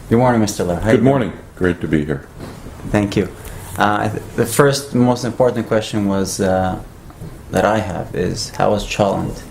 Good morning, Mr. Lhota. Good morning. Great to be here. Thank you. The first, most important question was that I have is, how was Cholland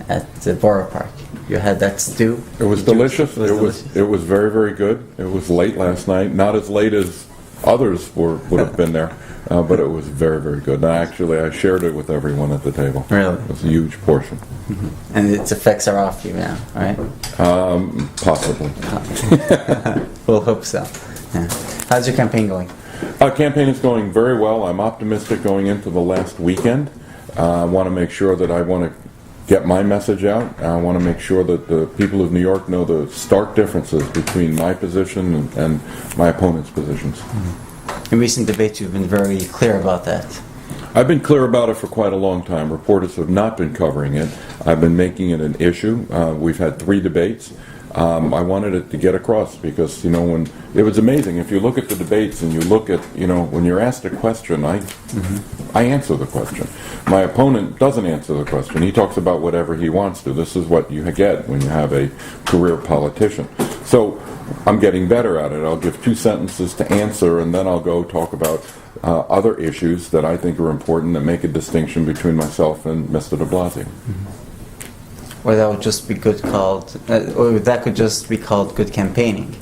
at the Borough Park? You had that stew? It was delicious. It was very, very good. It was late last night. Not as late as others would have been there, but it was very, very good. And I shared it with everyone at the table. Really? It was a huge portion. Mm-hmm. And its effects are off you now, right? Possibly. We'll hope so. Yeah. How's your campaign going? Campaign is going very well. I'm optimistic going into the last weekend. I want to make sure that I want to get my message out. I want to make sure that the people of New York know the stark differences between my position and my opponent's positions. Mm-hmm. In recent debates, you've been very clear about that. I've been clear about it for quite a long time. Reporters have not been covering it. I've been making it an issue. We've had 3 debates. I wanted it to get across because, when it was amazing. If you look at the debates and you look at, when you're asked a question, I answer the question. My opponent doesn't answer the question. He talks about whatever he wants to. This is what you get when you have a career politician. So I'm getting better at it. I'll give 2 sentences to answer, and then I'll go talk about other issues that I think are important that make a distinction between myself and Mr. de Blasio. Mm-hmm. Or that would just be or that could just be called good campaigning.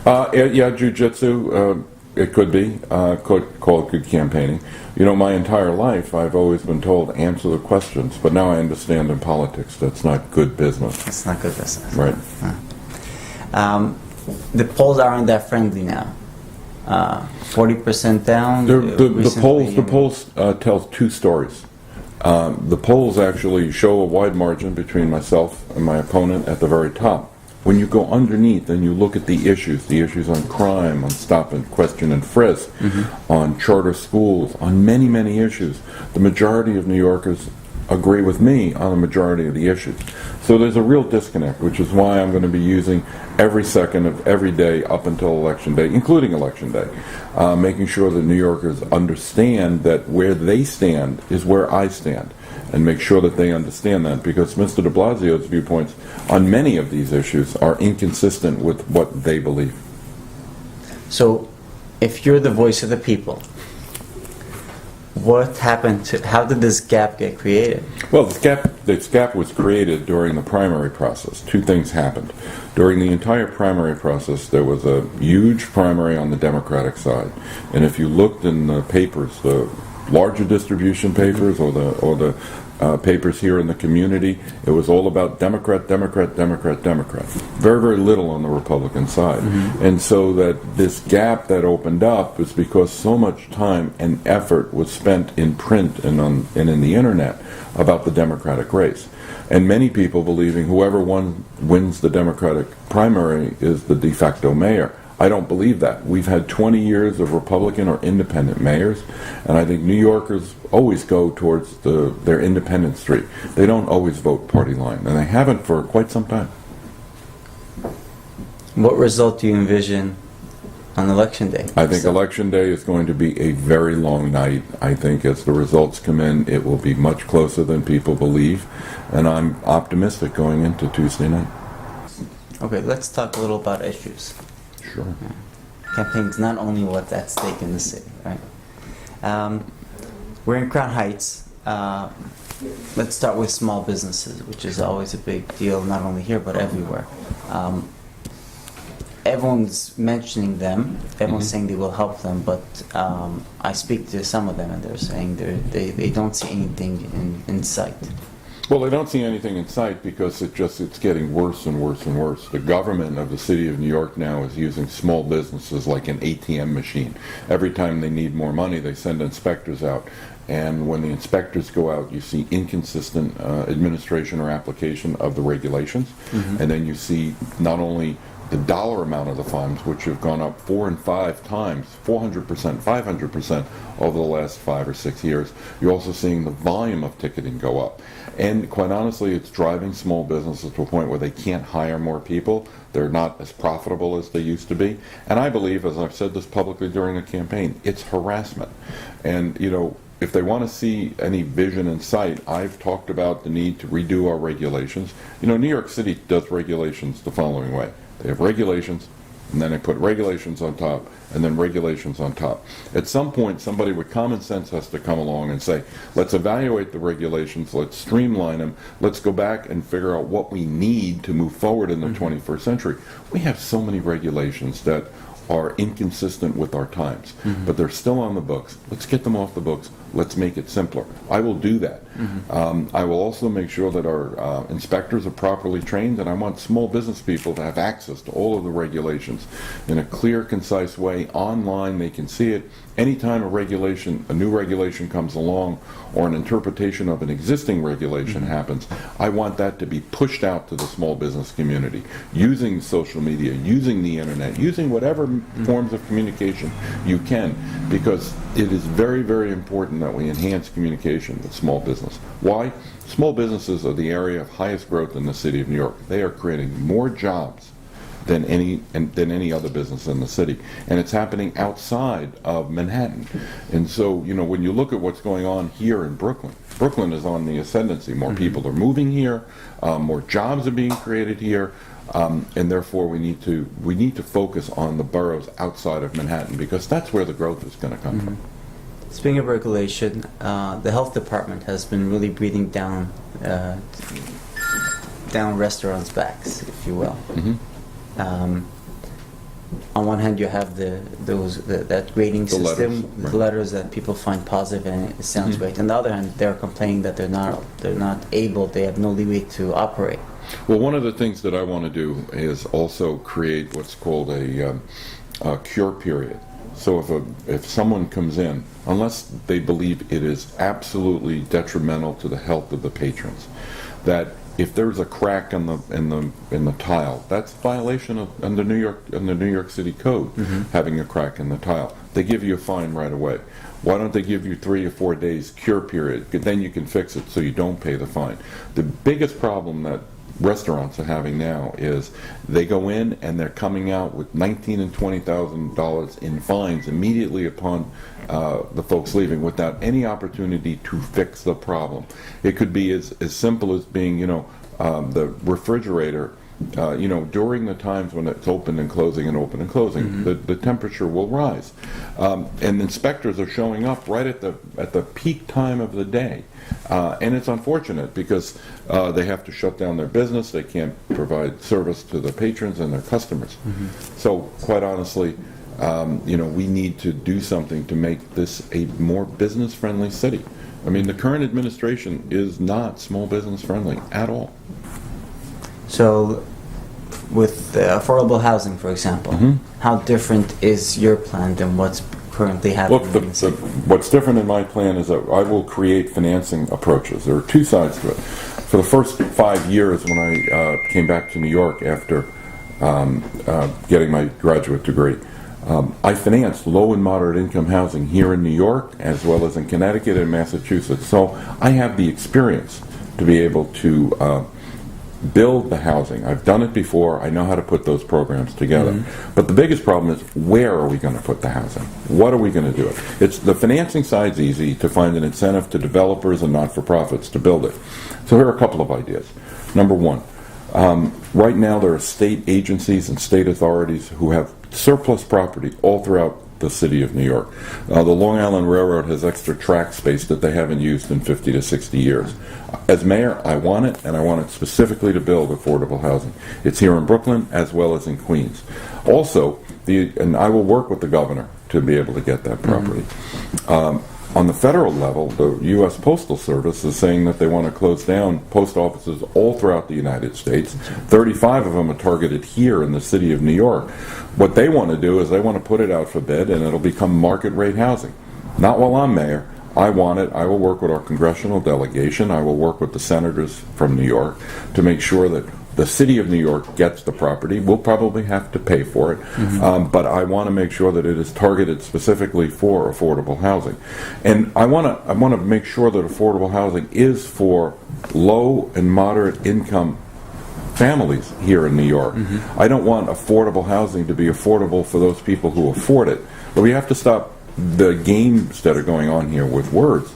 Yeah, jiu-jitsu, it could be called good campaigning. My entire life I've always been told answer the questions, but now I understand in politics that's not good business. That's not good business. Right. The polls aren't that friendly now. 40% down. The polls tell 2 stories. The polls actually show a wide margin between myself and my opponent at the very top. When you go underneath and you look at the issues on crime, on stop and question and frisk, on charter schools, on many, many issues, the majority of New Yorkers agree with me on the majority of the issues. So there's a real disconnect, which is why I'm going to be using every second of every day up until Election Day, including Election Day, making sure that New Yorkers understand that where they stand is where I stand, and make sure that they understand that, because Mr. de Blasio's viewpoints on many of these issues are inconsistent with what they believe. So, if you're the voice of the people, what happened how did this gap get created? Well, this gap was created during the primary process. 2 things happened. During the entire primary process, there was a huge primary on the Democratic side. And if you looked in the papers, the larger distribution papers or the papers here in the community, it was all about Democrat, Democrat, Democrat, Democrat. Very, very little on the Republican side. And so that this gap that opened up was because so much time and effort was spent in print and in the internet about the Democratic race. And many people believing whoever wins the Democratic primary is the de facto mayor. I don't believe that. We've had 20 years of Republican or independent mayors, and I think New Yorkers always go towards their independent street. They don't always vote party line, and they haven't for quite some time. What result do you envision on Election Day? I think Election Day is going to be a very long night. I think as the results come in, it will be much closer than people believe, and I'm optimistic going into Tuesday night. Okay, let's talk a little about issues. Sure. Campaign's not only what's at stake in the city, right? We're in Crown Heights. Let's start with small businesses, which is always a big deal, not only here but everywhere. Everyone's mentioning them. Everyone's saying they will help them, but I speak to some of them, and they're saying they don't see anything in sight. Well, they don't see anything in sight because it's getting worse and worse and worse. The government of the city of New York now is using small businesses like an ATM machine. Every time they need more money, they send inspectors out. And when the inspectors go out, you see inconsistent administration or application of the regulations. And then you see not only the dollar amount of the funds, which have gone up 4 and 5 times, 400%, 500% over the last 5 or 6 years. You're also seeing the volume of ticketing go up. And quite honestly, it's driving small businesses to a point where they can't hire more people. They're not as profitable as they used to be. And I believe, as I've said this publicly during the campaign, it's harassment. And, if they want to see any vision in sight, I've talked about the need to redo our regulations. New York City does regulations the following way. They have regulations, and then they put regulations on top, and then regulations on top. At some point, somebody with common sense has to come along and say, let's evaluate the regulations, let's streamline them, let's go back and figure out what we need to move forward in the 21st century. We have so many regulations that are inconsistent with our times, but they're still on the books. Let's get them off the books. Let's make it simpler. I will do that. I will also make sure that our inspectors are properly trained, and I want small business people to have access to all of the regulations in a clear, concise way. Online, they can see it. Anytime a new regulation comes along, or an interpretation of an existing regulation happens, I want that to be pushed out to the small business community, using social media, using the internet, using whatever forms of communication you can, because it is very, very important that we enhance communication with small business. Why? Small businesses are the area of highest growth in the city of New York. They are creating more jobs than any other business in the city, and it's happening outside of Manhattan. And so, when you look at what's going on here in Brooklyn is on the ascendancy. More people are moving here, more jobs are being created here, and therefore we need to focus on the boroughs outside of Manhattan, because that's where the growth is going to come from. Speaking of regulation, the health department has been really breathing down restaurants' backs, if you will. On one hand, you have that grading system, letters, right. the letters that people find positive, and it sounds great. On the other hand, they're complaining that they're not able, they have no leeway to operate. Well, one of the things that I want to do is also create what's called a cure period. So if someone comes in, unless they believe it is absolutely detrimental to the health of the patrons, that if there's a crack in the tile, that's a violation of under New York City Code, having a crack in the tile. They give you a fine right away. Why don't they give you 3 or 4 days cure period? Then you can fix it so you don't pay the fine. The biggest problem that restaurants are having now is they go in and they're coming out with $19,000 and $20,000 in fines immediately upon the folks leaving, without any opportunity to fix the problem. It could be as simple as being, the refrigerator, during the times when it's open and closing and open and closing, the temperature will rise, and inspectors are showing up right at the peak time of the day. And it's unfortunate because they have to shut down their business. They can't provide service to the patrons and their customers. So, quite honestly, we need to do something to make this a more business-friendly city. I mean, the current administration is not small business-friendly at all. So, with affordable housing, for example, how different is your plan than what's currently happening? Look, what's different in my plan is that I will create financing approaches. There are two sides to it. For the first 5 years, when I came back to New York after getting my graduate degree, I financed low and moderate income housing here in New York, as well as in Connecticut and Massachusetts. So I have the experience to be able to build the housing. I've done it before. I know how to put those programs together. But the biggest problem is, where are we going to put the housing? What are we going to do? It's the financing side's easy, to find an incentive to developers and not-for-profits to build it. So here are a couple of ideas. Number one, right now there are state agencies and state authorities who have surplus property all throughout the city of New York. The Long Island Railroad has extra track space that they haven't used in 50 to 60 years. As mayor, I want it, and I want it specifically to build affordable housing. It's here in Brooklyn as well as in Queens. Also, and I will work with the governor to be able to get that property. On the federal level, the U.S. Postal Service is saying that they want to close down post offices all throughout the United States. 35 of them are targeted here in the city of New York. What they want to do is they want to put it out for bid, and it'll become market rate housing. Not while I'm mayor. I want it. I will work with our congressional delegation. I will work with the senators from New York to make sure that the city of New York gets the property. We'll probably have to pay for it, but I want to make sure that it is targeted specifically for affordable housing. And I want to make sure that affordable housing is for low and moderate income families here in New York. I don't want affordable housing to be affordable for those people who afford it. But we have to stop the games that are going on here with words,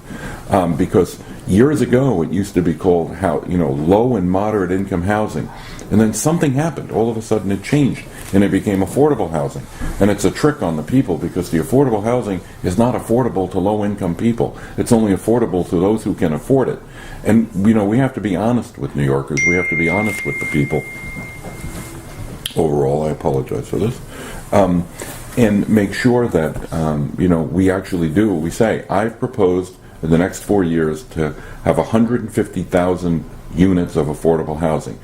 because Years ago, it used to be called low and moderate income housing, and then something happened. All of a sudden, it changed, and it became affordable housing. And it's a trick on the people, because the affordable housing is not affordable to low income people. It's only affordable to those who can afford it. And we have to be honest with New Yorkers. We have to be honest with the people. Overall, I apologize for this. And make sure that we actually do what we say. I've proposed in the next 4 years to have 150,000 units of affordable housing,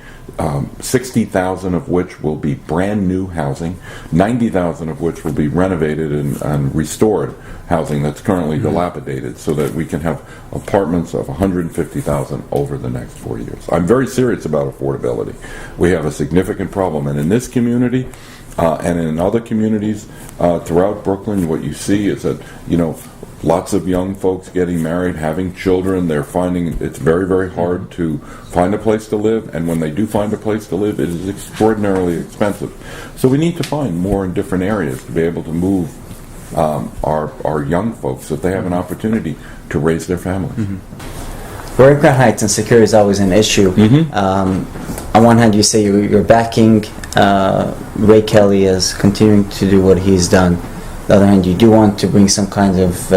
60,000 of which will be brand new housing, 90,000 of which will be renovated and restored housing that's currently dilapidated, so that we can have apartments of 150,000 over the next 4 years. I'm very serious about affordability. We have a significant problem, and in this community and in other communities throughout Brooklyn, what you see is that lots of young folks getting married, having children. They're finding it's very, very hard to find a place to live, and when they do find a place to live, it is extraordinarily expensive. So we need to find more in different areas to be able to move our young folks, so that they have an opportunity to raise their families. We're in Crown Heights, and security is always an issue. On one hand, you say you're backing Ray Kelly as continuing to do what he's done. On the other hand, you do want to bring some kind of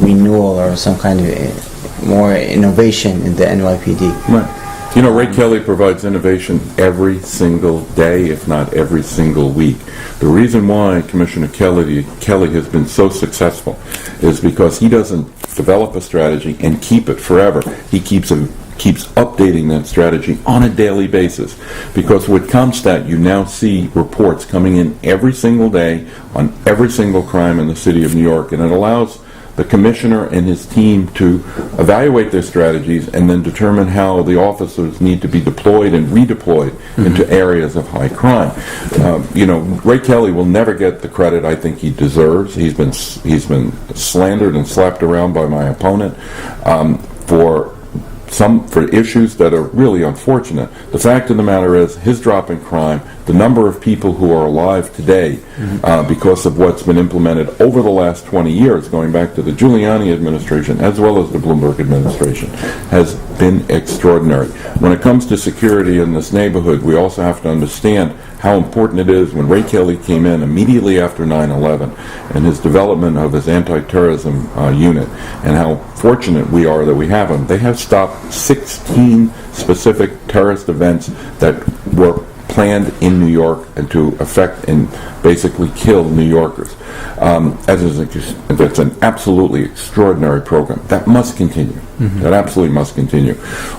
renewal or some kind of more innovation in the NYPD. Right. Ray Kelly provides innovation every single day, if not every single week. The reason why Commissioner Kelly has been so successful is because he doesn't develop a strategy and keep it forever. He keeps updating that strategy on a daily basis. Because with CompStat, you now see reports coming in every single day on every single crime in the city of New York, and it allows the commissioner and his team to evaluate their strategies and then determine how the officers need to be deployed and redeployed into areas of high crime. Ray Kelly will never get the credit I think he deserves. He's been slandered and slapped around by my opponent for issues that are really unfortunate. The fact of the matter is, his drop in crime, the number of people who are alive today because of what's been implemented over the last 20 years, going back to the Giuliani administration as well as the Bloomberg administration, has been extraordinary. When it comes to security in this neighborhood, we also have to understand how important it is when Ray Kelly came in immediately after 9/11 and his development of his anti-terrorism unit, and how fortunate we are that we have him. They have stopped 16 specific terrorist events that were planned in New York and to affect and basically kill New Yorkers. That's an absolutely extraordinary program. That must continue. That absolutely must continue.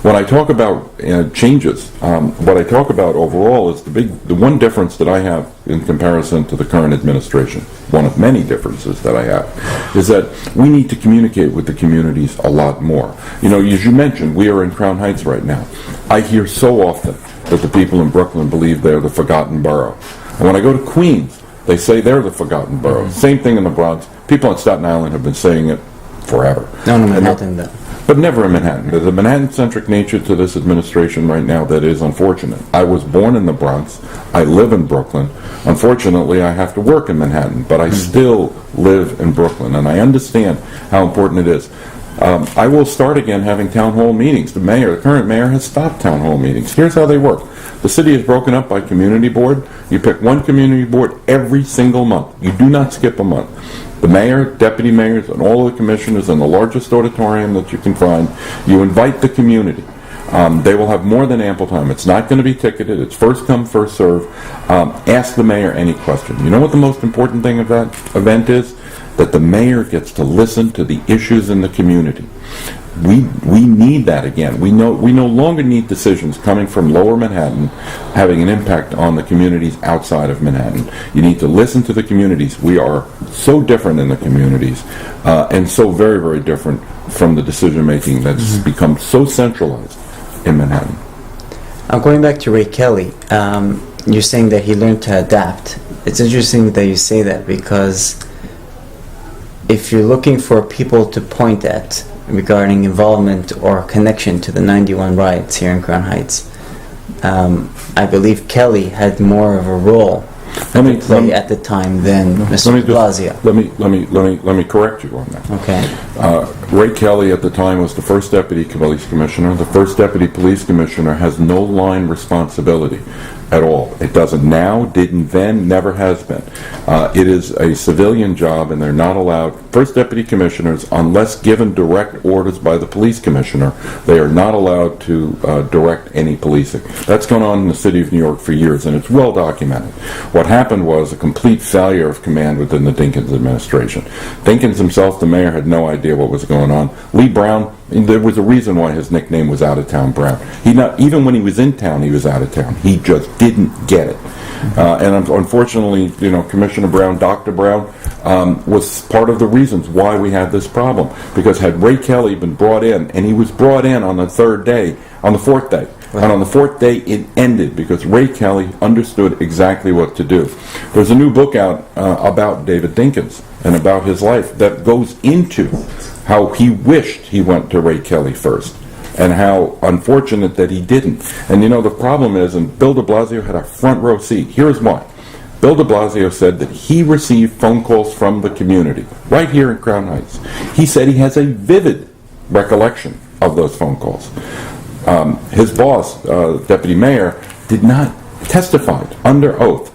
When I talk about changes, what I talk about overall is the one difference that I have in comparison to the current administration, one of many differences that I have, is that we need to communicate with the communities a lot more. As you mentioned, we are in Crown Heights right now. I hear so often that the people in Brooklyn believe they're the forgotten borough. And when I go to Queens, they say they're the forgotten borough. Same thing in the Bronx. People on Staten Island have been saying it forever. No, Manhattan, though. But never in Manhattan. There's a Manhattan-centric nature to this administration right now that is unfortunate. I was born in the Bronx. I live in Brooklyn. Unfortunately, I have to work in Manhattan, but I still live in Brooklyn, and I understand how important it is. I will start again having town hall meetings. The current mayor has stopped town hall meetings. Here's how they work. The city is broken up by community board. You pick one community board every single month. You do not skip a month. The mayor, deputy mayors, and all the commissioners in the largest auditorium that you can find, you invite the community. They will have more than ample time. It's not going to be ticketed. It's first come, first serve. Ask the mayor any question. You know what the most important thing of that event is? That the mayor gets to listen to the issues in the community. We need that again. We no longer need decisions coming from lower Manhattan having an impact on the communities outside of Manhattan. You need to listen to the communities. We are so different in the communities and so very, very different from the decision making that's become so centralized in Manhattan. Going back to Ray Kelly, you're saying that he learned to adapt. It's interesting that you say that, because if you're looking for people to point at regarding involvement or connection to the 91 riots here in Crown Heights, I believe Kelly had more of a role play at the time than Mr. de Blasio. Let me correct you on that. Okay. Ray Kelly at the time was the first deputy police commissioner. The first deputy police commissioner has no line responsibility at all. It doesn't now, didn't then, never has been. It is a civilian job, and they're not allowed. First deputy commissioners, unless given direct orders by the police commissioner, they are not allowed to direct any policing. That's gone on in the city of New York for years, and it's well documented. What happened was a complete failure of command within the Dinkins administration. Dinkins himself, the mayor, had no idea what was going on. Lee Brown, there was a reason why his nickname was Out of Town Brown. Even when he was in town, he was out of town. He just didn't get it. And unfortunately, Commissioner Brown, Dr. Brown, was part of the reasons why we had this problem. Because had Ray Kelly been brought in, and he was brought in on the fourth day, right. And on the fourth day it ended because Ray Kelly understood exactly what to do. There's a new book out about David Dinkins and about his life that goes into how he wished he went to Ray Kelly first, and how unfortunate that he didn't. And the problem is, and Bill de Blasio had a front row seat. Here's why. Bill de Blasio said that he received phone calls from the community, right here in Crown Heights. He said he has a vivid recollection of those phone calls. His boss, Deputy Mayor, did not testify under oath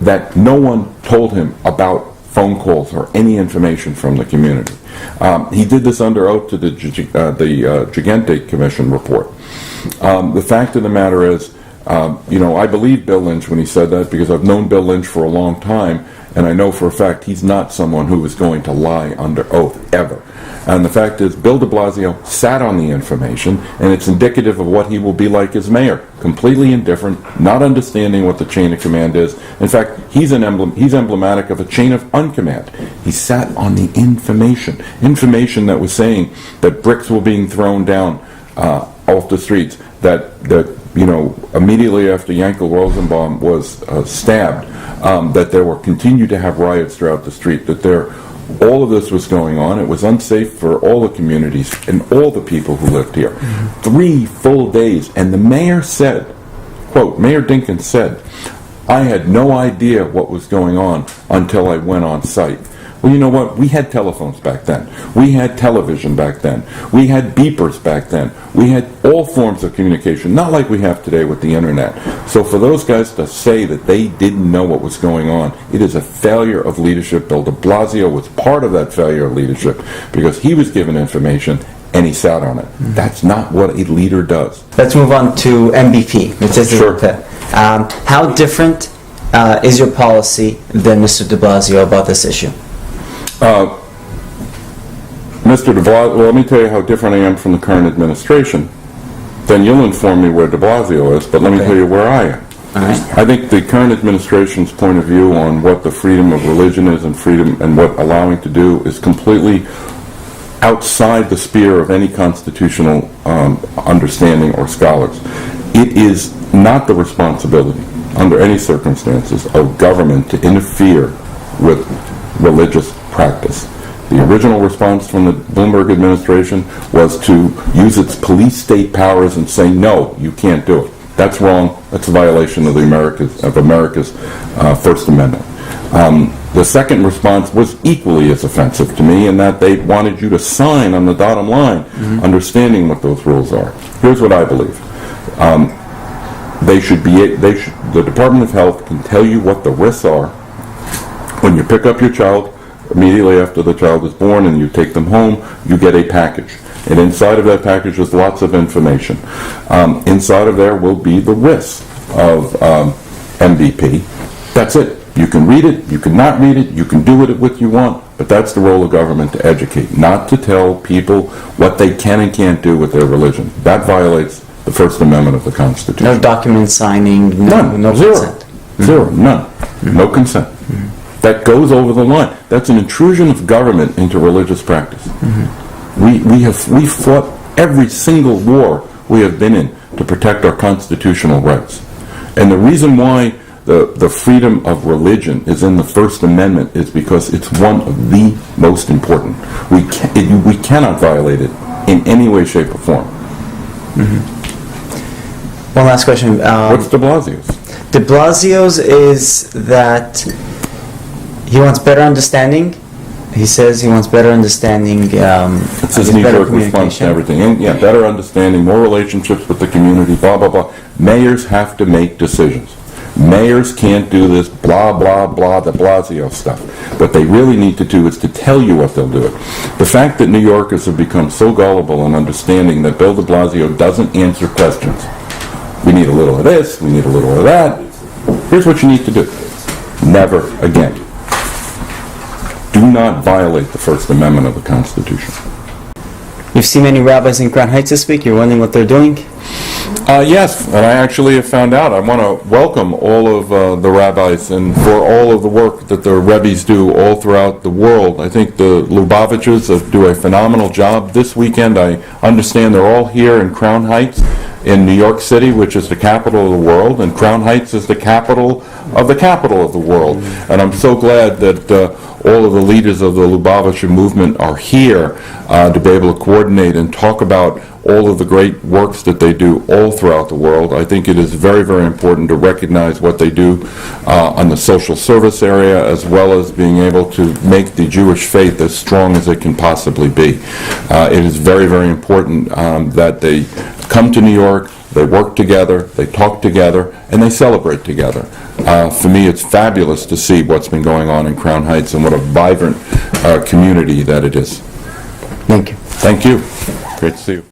that no one told him about phone calls or any information from the community. He did this under oath to the Gigante Commission report. The fact of the matter is, I believe Bill Lynch when he said that, because I've known Bill Lynch for a long time, and I know for a fact he's not someone who is going to lie under oath, ever. And the fact is, Bill de Blasio sat on the information, and it's indicative of what he will be like as mayor. Completely indifferent, not understanding what the chain of command is. In fact, he's emblematic of a chain of uncommand. He sat on the information that was saying that bricks were being thrown down off the streets, that immediately after Yankel Rosenbaum was stabbed, that there were continued to have riots throughout the street, that all of this was going on. It was unsafe for all the communities and all the people who lived here. 3 full days. And the mayor said, quote, Mayor Dinkins said, I had no idea what was going on until I went on site. Well, you know what? We had telephones back then. We had television back then. We had beepers back then. We had all forms of communication, not like we have today with the internet. So for those guys to say that they didn't know what was going on, it is a failure of leadership. Bill de Blasio was part of that failure of leadership because he was given information and he sat on it. That's not what a leader does. Let's move on to MVP. Sure. How different is your policy than Mr. de Blasio about this issue? Mr. de Blasio, well, let me tell you how different I am from the current administration. Then you'll inform me where de Blasio is, but let me tell you where I am. All right. I think the current administration's point of view on what the freedom of religion is and freedom and what allowing to do is completely outside the sphere of any constitutional understanding or scholars. It is not the responsibility, under any circumstances, of government to interfere with religious practice. The original response from the Bloomberg administration was to use its police state powers and say, no, you can't do it. That's wrong. That's a violation of America's First Amendment. The second response was equally as offensive to me, in that they wanted you to sign on the dotted line, understanding what those rules are. Here's what I believe. The Department of Health can tell you what the risks are when you pick up your child. Immediately after the child is born and you take them home, you get a package. And inside of that package is lots of information. Inside of there will be the risks of MVP. That's it. You can read it, you can not read it, you can do with it what you want, but that's the role of government, to educate, not to tell people what they can and can't do with their religion. That violates the First Amendment of the Constitution. No document signing, no Zero. consent. Zero, none. No consent. That goes over the line. That's an intrusion of government into religious practice. We fought every single war we have been in to protect our constitutional rights. And the reason why the freedom of religion is in the First Amendment is because it's one of the most important. We cannot violate it in any way, shape, or form. One last question. What's de Blasio's? De De Blasio's is that he wants better understanding. He says he wants better understanding. It's his knee-jerk response to everything. And, yeah, better understanding, more relationships with the community, blah, blah, blah. Mayors have to make decisions. Mayors can't do this blah, blah, blah, de Blasio stuff. What they really need to do is to tell you what they'll do it. The fact that New Yorkers have become so gullible in understanding that Bill de Blasio doesn't answer questions. We need a little of this, we need a little of that. Here's what you need to do. Never again. Do not violate the First Amendment of the Constitution. You've seen many rabbis in Crown Heights this week. You're wondering what they're doing? Yes, and I actually have found out. I want to welcome all of the rabbis and for all of the work that the Rebbes do all throughout the world. I think the Lubavitchers do a phenomenal job. This weekend, I understand they're all here in Crown Heights in New York City, which is the capital of the world, and Crown Heights is the capital of the world. And I'm so glad that all of the leaders of the Lubavitcher movement are here to be able to coordinate and talk about all of the great works that they do all throughout the world. I think it is very, very important to recognize what they do on the social service area, as well as being able to make the Jewish faith as strong as it can possibly be. It is very, very important that they come to New York, they work together, they talk together, and they celebrate together. For me, it's fabulous to see what's been going on in Crown Heights and what a vibrant community that it is. Thank you. Thank you. Great to see you.